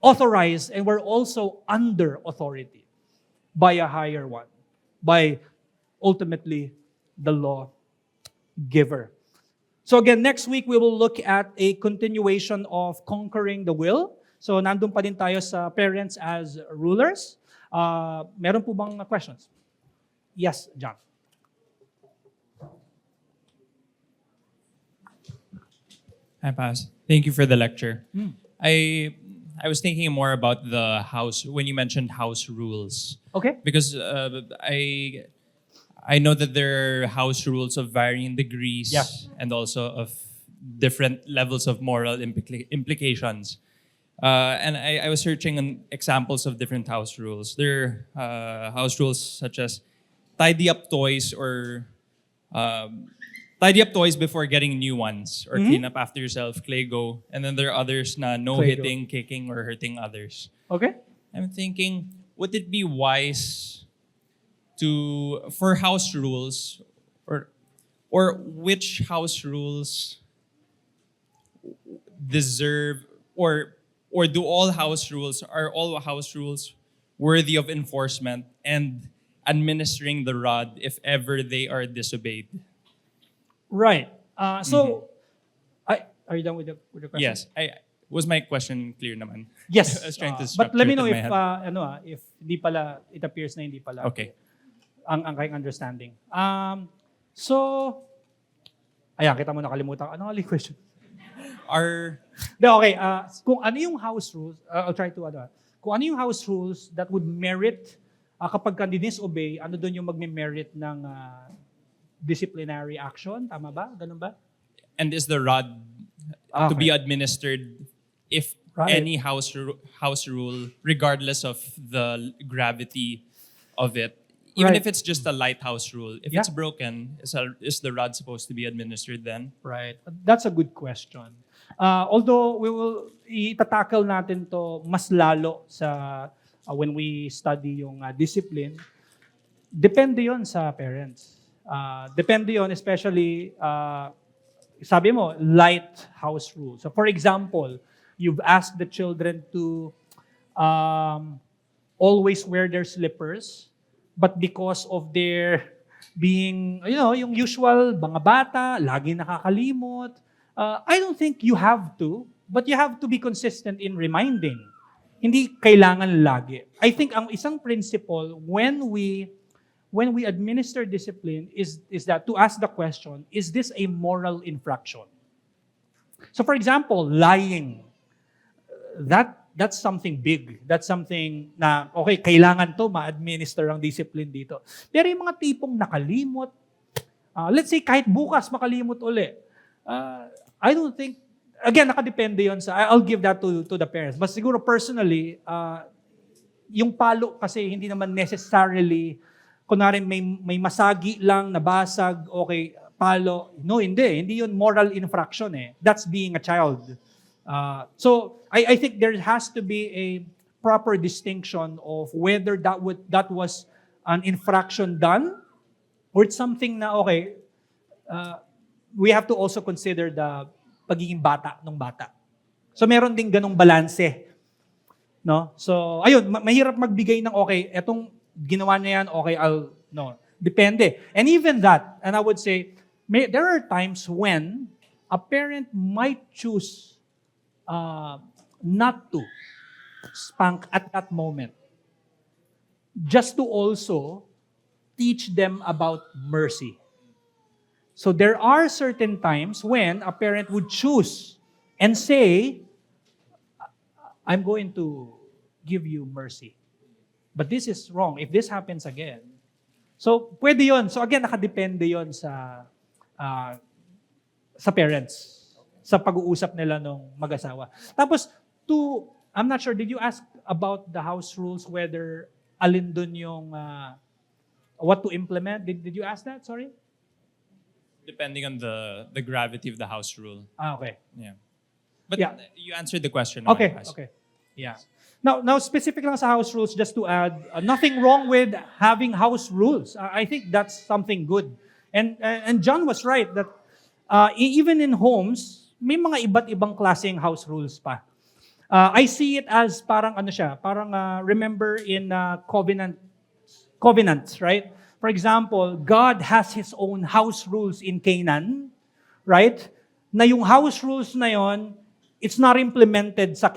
authorized and we're also under authority by a higher one, by ultimately the law giver. So again, next week we will look at a continuation of conquering the will. So nandun pa din tayo sa parents as rulers. Meron po bang questions? Yes, John. Hi, Paz. Thank you for the lecture. I was thinking more about the house, when you mentioned house rules. Okay. Because I know that there are house rules of varying degrees Yeah. and also of different levels of moral implications. And I was searching on examples of different house rules. There are house rules such as tidy up toys or tidy up toys before getting new ones, or clean up after yourself, Clego. And then there are others na no Clego. hitting, kicking, or hurting others. Okay. I'm thinking, would it be wise for house rules, or which house rules deserve, or do all house rules, are all house rules worthy of enforcement and administering the rod if ever they are disobeyed? Right. Are you done with the question? Yes. Was my question clear naman? Yes. I was trying to But let me know structure it in my if head. if di pala it appears na hindi pala Okay. ang kayong understanding. So ayan, kita mo nakalimutan. Ano ang question? Okay, kung ano yung house rules, I'll try to kung ano yung house rules that would merit kapag ka disobey, ano doon yung magme-merit ng disciplinary action. Tama ba? Ganun ba? And is the rod to be Okay. administered if Right. any house rule, regardless of the gravity of it, even Right. if it's just a light house rule, if Yeah. it's broken, is the rod supposed to be administered then? Right. That's a good question. Although we will itatackle natin to mas lalo sa when we study yung discipline, depende yon sa parents. Depende yon especially sabi mo light house rule. So for example, you've asked the children to always wear their slippers, but because of their being, yung usual, mga bata, lagi nakakalimot, I don't think you have to, but you have to be consistent in reminding. Hindi kailangan lagi. I think ang isang principle when we administer discipline is that to ask the question, is this a moral infraction? So for example, lying. That's something big. That's something na, okay, kailangan to ma-administer ang discipline dito. Pero yung mga tipong nakalimot, let's say kahit bukas makalimot uli, I don't think, again, nakadepende yon sa, I'll give that to the parents. But siguro personally, yung palo kasi hindi naman necessarily, kunwari may masagi lang, nabasag, okay, palo. No, hindi yun moral infraction eh. That's being a child. So I think there has to be a proper distinction of whether that was an infraction done or it's something na okay, we have to also consider the pagiging bata ng bata. So meron ding ganong balanse. No? So ayun, mahirap magbigay ng okay, etong ginawa niya yan, okay, no. Depende. And even that, and I would say, there are times when a parent might choose not to spank at that moment. Just to also teach them about mercy. So there are certain times when a parent would choose and say, I'm going to give you mercy. But this is wrong. If this happens again. So pwede yon. So again, nakadepende yon sa parents. Sa pag-uusap nila nung mag-asawa. Tapos, I'm not sure, did you ask about the house rules, whether alin dun yung, what to implement? Did you ask that? Sorry? Depending on the gravity of the house rule. Okay. Yeah. But Yeah. you answered the question. Okay, Ask. okay. Yeah. Now specific lang sa house rules, just to add, nothing wrong with having house rules. I think that's something good. And John was right that even in homes, may mga iba't ibang klaseng house rules pa. I see it as parang remember in covenants, right? For example, God has His own house rules in Canaan, right? Na yung house rules na yon, it's not implemented sa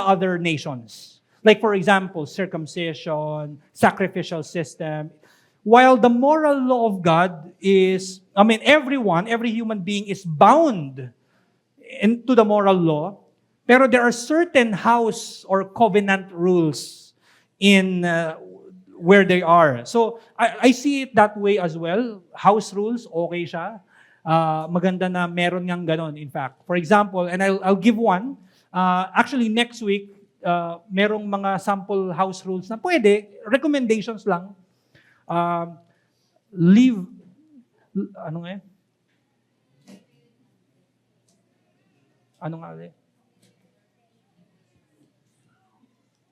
other nations. Like for example, circumcision, sacrificial system. While the moral law of God is, every human being is bound into the moral law, pero there are certain house or covenant rules in where they are. So I see it that way as well. House rules, okay siya. Maganda na meron ngang ganon, in fact. For example, and I'll give one. Actually, next week, merong mga sample house rules na pwede, recommendations lang. Leave, ano nga eh? Ano nga ulit?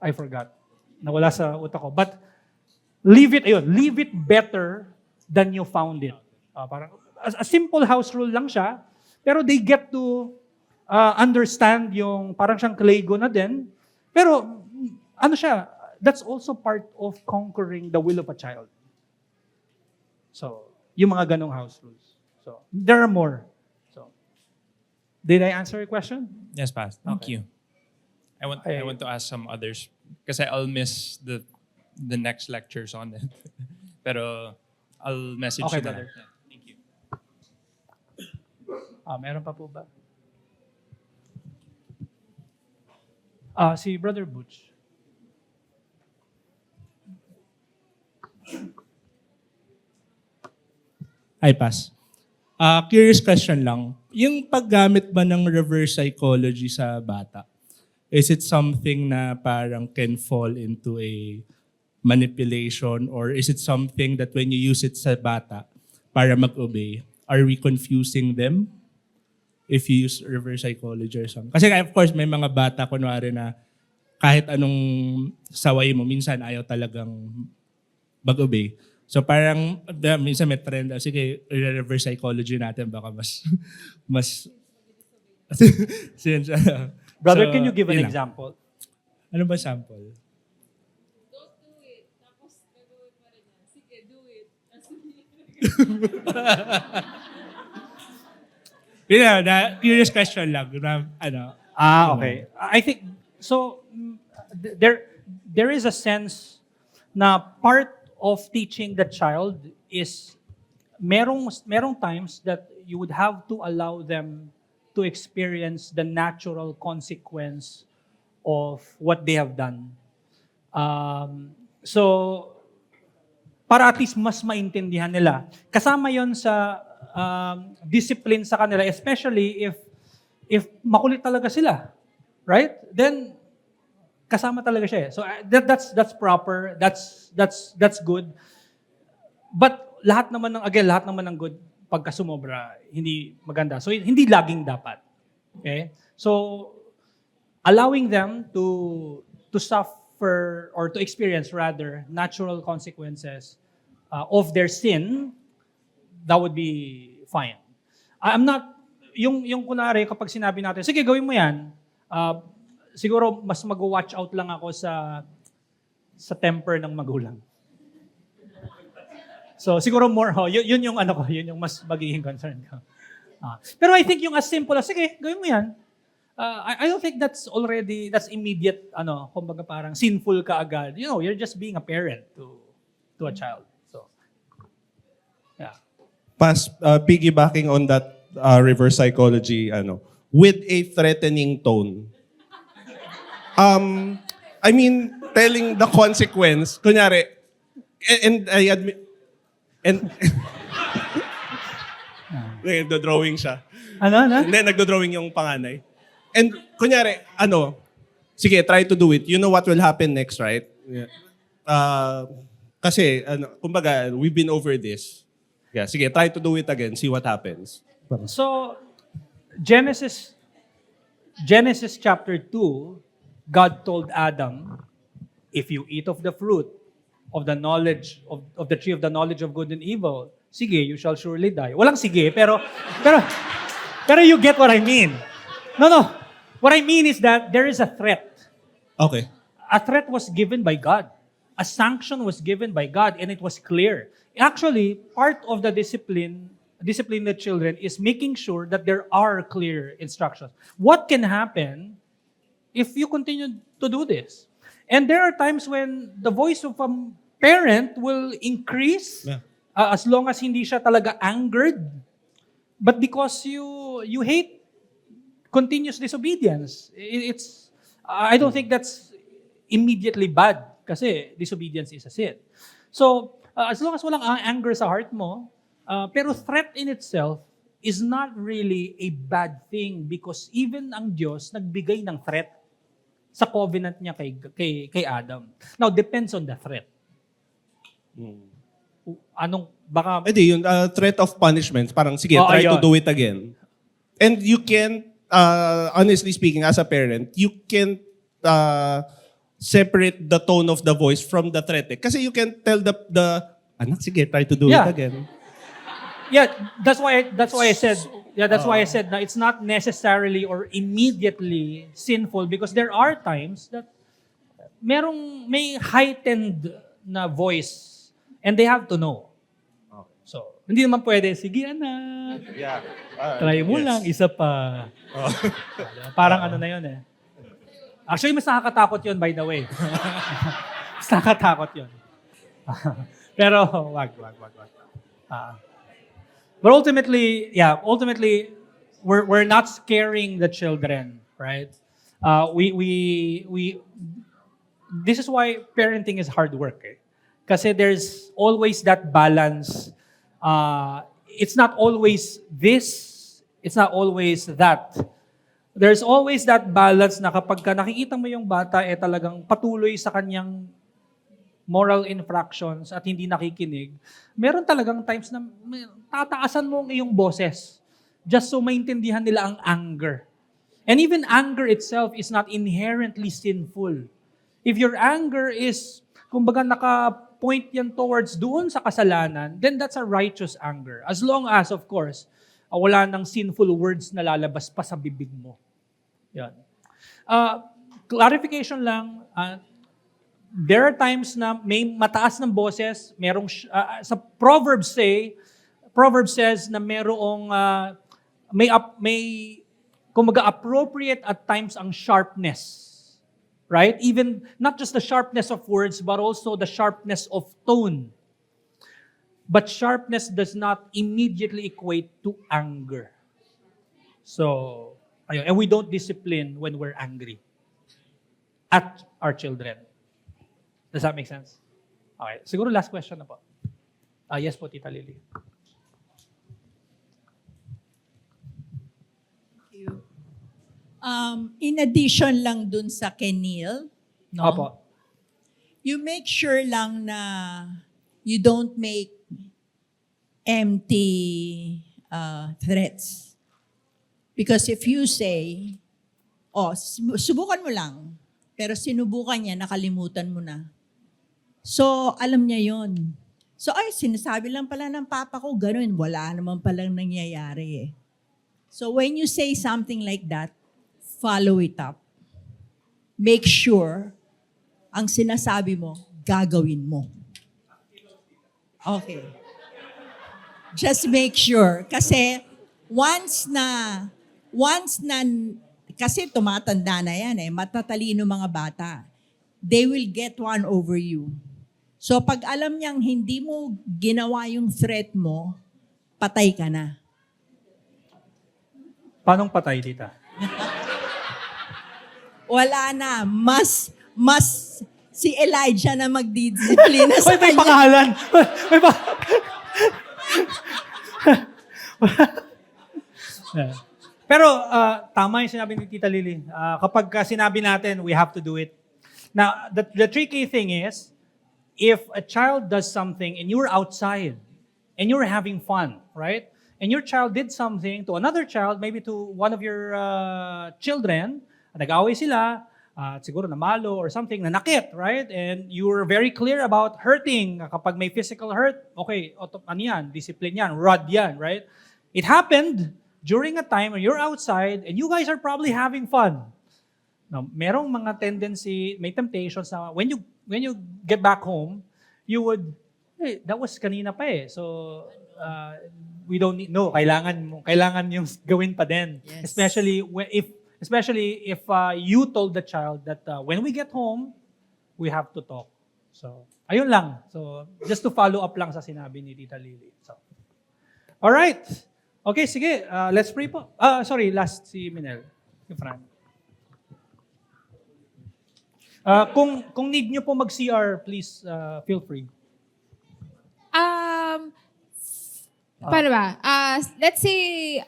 I forgot. Nawala sa utak ko. But leave it better than you found it. Parang a simple house rule lang siya, pero they get to understand yung parang siyang Lego na din. Pero that's also part of conquering the will of a child. So, yung mga ganong house rules. So, there are more. Did I answer your question? Yes, Pastor. Thank Okay. you. I want to ask some others kasi I'll miss the next lectures on it. Pero I'll message Okay, you brother. there. Yeah, thank you. Meron pa po ba? Si Brother Butch. Ay, pass. Curious question lang. Yung paggamit ba ng reverse psychology sa bata, is it something na parang can fall into a manipulation, or is it something that when you use it sa bata para mag-obey, are we confusing them if you use reverse psychology or something? Kasi of course, may mga bata, kunwari na kahit anong saway mo, minsan ayaw talagang mag-obey. So parang, minsan may trend, sige, reverse psychology natin, baka mas, since, Brother, so, can you give an yun lang. example? Ano ba sample? Don't do it. Tapos gagawin pa rin yan. Sige, do it. Yun na, curious question lang. Na, ano, Okay. I think so. There is a sense na part of teaching the child is merong times that you would have to allow them to experience the natural consequence of what they have done. So para at least mas maintindihan nila. Kasama yon sa discipline sa kanila, especially if makulit talaga sila, right? Then kasama talaga siya. So that's proper. That's good. But lahat naman ng good pagka sumobra hindi maganda. So hindi laging dapat. Okay? So allowing them to suffer or to experience rather natural consequences of their sin, that would be fine. I'm not yung kunwari kapag sinabi natin, sige gawin mo 'yan. Siguro mas mag-watch out lang ako sa temper ng magulang. So siguro more yun yung ano ko, yun yung mas magiging concern ko. Pero I think yung as simple as, sige, gawin mo 'yan. I don't think that's immediate kumbaga parang sinful ka agad. You know, you're just being a parent to a child. So yeah. Piggybacking on that reverse psychology, with a threatening tone. I mean, telling the consequence, kunyari, and I admit, and nagdo-drawing siya. Ano? Hindi, nagdo-drawing yung panganay. And kunyari, sige, try to do it. You know what will happen next, right? Yeah. Kasi, kumbaga, we've been over this. Yeah, sige, try to do it again. See what happens. So Genesis chapter 2, God told Adam, if you eat of the fruit of the knowledge of the tree of the knowledge of good and evil, sige, you shall surely die. Walang sige, pero you get what I mean. No. What I mean is that there is a threat. Okay. A threat was given by God. A sanction was given by God, and it was clear. Actually, part of the discipline the children is making sure that there are clear instructions. What can happen if you continue to do this? And there are times when the voice of a parent will increase as long as hindi siya talaga angered. But because you hate continuous disobedience, I don't think that's immediately bad kasi disobedience is a sin. So, as long as walang anger sa heart mo, pero threat in itself is not really a bad thing because even ang Diyos nagbigay ng threat sa covenant niya kay Adam. Now, depends on the threat. Baka... Yung threat of punishment, parang sige, try to ayun. do it again. And you can, honestly speaking, as a parent, you can separate the tone of the voice from the threat. Kasi you can tell the anak, sige, try to do it again. Yeah, that's why I said na it's not necessarily or immediately sinful because there are times that may heightened na voice and they have to know. So, hindi naman pwede, sige anak, try mo lang, isa pa. Parang ano na yun eh. Actually, mas nakakatakot yun, by the way. Mas nakakatakot yun. Pero, wag. But ultimately, we're not scaring the children, right? This is why parenting is hard work. Kasi there's always that balance it's not always this, it's not always that. There's always that balance na kapag ka nakikita mo yung bata talagang patuloy sa kanyang moral infractions at hindi nakikinig, meron talagang times na tataasan mo ang iyong boses just so maintindihan nila ang anger. And even anger itself is not inherently sinful. If your anger is, kumbaga naka-point yan towards doon sa kasalanan, then that's a righteous anger. As long as, of course, wala nang sinful words na lalabas pa sa bibig mo. Yan. Clarification lang, there are times na may mataas ng boses, merong, sa Proverbs says na merong, may kumbaga appropriate at times ang sharpness. Right? Even, not just the sharpness of words, but also the sharpness of tone. But sharpness does not immediately equate to anger. So, ayun. And we don't discipline when we're angry at our children. Does that make sense? Okay. Siguro last question na po. Yes po, Tita Lily. In addition lang dun sa Kenil, no? Opo. You make sure lang na you don't make empty threats. Because if you say, subukan mo lang, pero sinubukan niya, nakalimutan mo na. So, alam niya yon. So, sinasabi lang pala ng papa ko, ganun, wala naman palang nangyayari eh. So, when you say something like that, follow it up. Make sure ang sinasabi mo, gagawin mo. Okay. Just make sure. Kasi once na, kasi tumatanda na yan matatalino mga bata. They will get one over you. So pag alam niyang hindi mo ginawa yung threat mo, patay ka na. Paanong patay, Tita? Wala na. Mas si Elijah na magdidisiplina sa May kanya. pangalan. May pa... Pero tama yung sinabi ni Tita Lily. Kapag sinabi natin, we have to do it. Now, the tricky thing is, if a child does something and you're outside and you're having fun, right? And your child did something to another child, maybe to one of your children, nag-away sila, siguro namalo or something, nanakit, right? And you were very clear about hurting. Kapag may physical hurt, okay, ano yan, discipline yan, rod yan, right? It happened during a time when you're outside and you guys are probably having fun. Now, merong mga tendency, may temptations na when you get back home, you would, hey, that was kanina pa eh. So, we don't need, no, kailangan yung gawin pa din. Yes. Especially if you told the child that when we get home, we have to talk. So, ayun lang. So, just to follow up lang sa sinabi ni Tita Lily. So, all right. Okay, sige. Let's pray po. Sorry, last si Minel. Si Fran. Kung need nyo po mag-CR, please feel free. Paano ba? Let's say,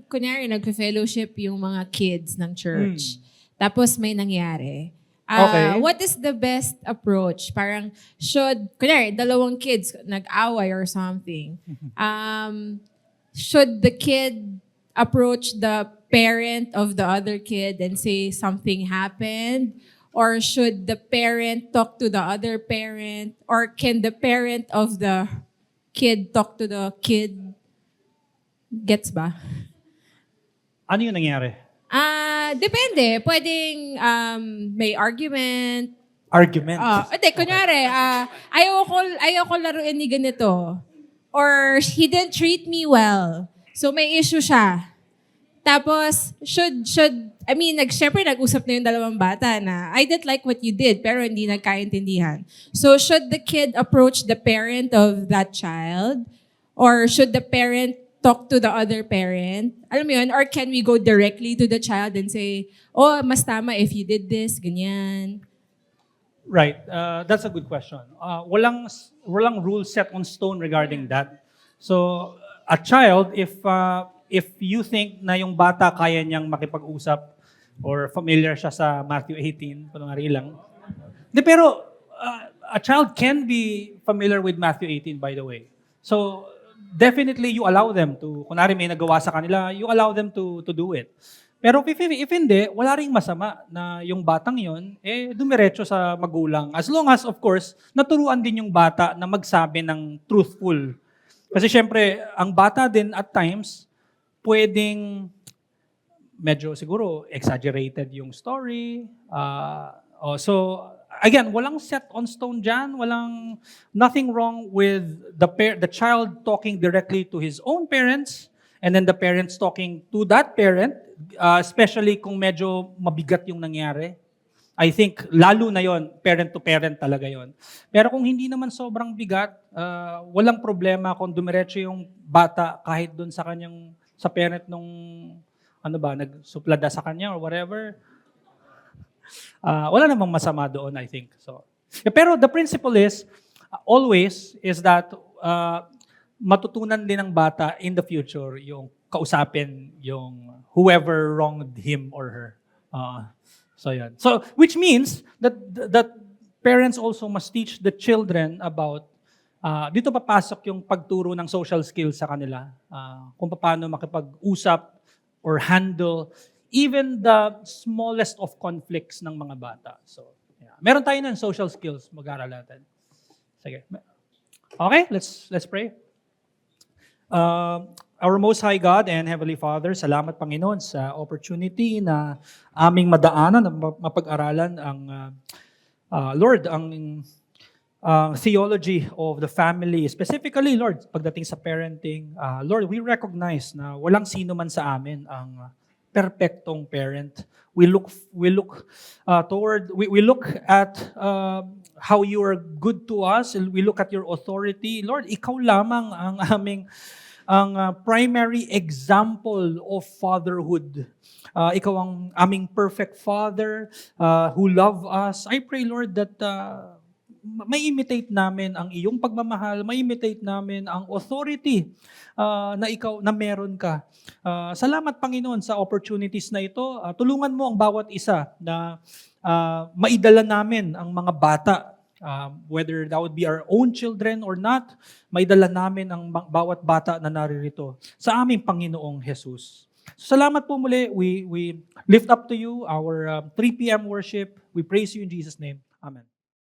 kunyari, nagfe-fellowship yung mga kids ng church. Tapos may nangyari. Okay. What is the best approach? Parang kunyari, dalawang kids nag-away or something. Should the kid approach the parent of the other kid and say something happened? Or should the parent talk to the other parent? Or can the parent of the kid talk to the kid? Gets ba? Ano yung nangyari? Depende. Pwedeng may argument. Argument. Hindi, kunyari, ayoko laruin ni ganito. Or he didn't treat me well. So may issue siya. Tapos, syempre nag-usap na yung dalawang bata na, I didn't like what you did, pero hindi nagkaintindihan. So, should the kid approach the parent of that child? Or should the parent talk to the other parent? Alam mo yun? Or can we go directly to the child and say, mas tama if you did this, ganyan. Right. That's a good question. Walang rule set on stone regarding that. So, a child, if you think na yung bata kaya niyang makipag-usap or familiar siya sa Matthew 18, kunwari lang. Pero a child can be familiar with Matthew 18, by the way. So, definitely you allow them to, kunwari may nagawa sa kanila, you allow them to do it. Pero if hindi, wala ring masama na yung batang yon dumiretso sa magulang. As long as, of course, naturuan din yung bata na magsabi ng truthful. Kasi syempre, ang bata din at times, pwedeng medyo siguro exaggerated yung story. So, again, walang set on stone dyan. Nothing wrong with the child talking directly to his own parents and then the parents talking to that parent, especially kung medyo mabigat yung nangyari. I think, lalo na yon, parent to parent talaga yon. Pero kung hindi naman sobrang bigat, walang problema kung dumiretso yung bata kahit dun sa parent nung, nagsuplada sa kanya or whatever. Wala namang masama doon, I think. So, pero the principle is, always, is that matutunan din ng bata in the future yung kausapin yung whoever wronged him or her. So, yan. So, which means that parents also must teach the children about, dito papasok yung pagturo ng social skills sa kanila, kung paano makipag-usap or handle even the smallest of conflicts ng mga bata. So, yeah. Meron tayo ng social skills, mag-aaral natin. Sige. Okay, let's pray. Our Most High God and Heavenly Father, salamat Panginoon sa opportunity na aming madaanan at mapag-aralan ang Lord, ang theology of the family. Specifically, Lord, pagdating sa parenting, Lord, we recognize na walang sino man sa amin ang perfectong parent. We look at how you are good to us. We look at your authority. Lord, ikaw lamang ang aming primary example of fatherhood. Ikaw ang aming perfect father who love us. I pray, Lord, that may imitate namin ang iyong pagmamahal, may imitate namin ang authority na ikaw, na meron ka. Salamat, Panginoon, sa opportunities na ito. Tulungan mo ang bawat isa na maidala namin ang mga bata, whether that would be our own children or not, maidala namin ang bawat bata na naririto sa aming Panginoong Jesus. Salamat po muli. We lift up to you our 3 p.m. worship. We praise you in Jesus' name. Amen.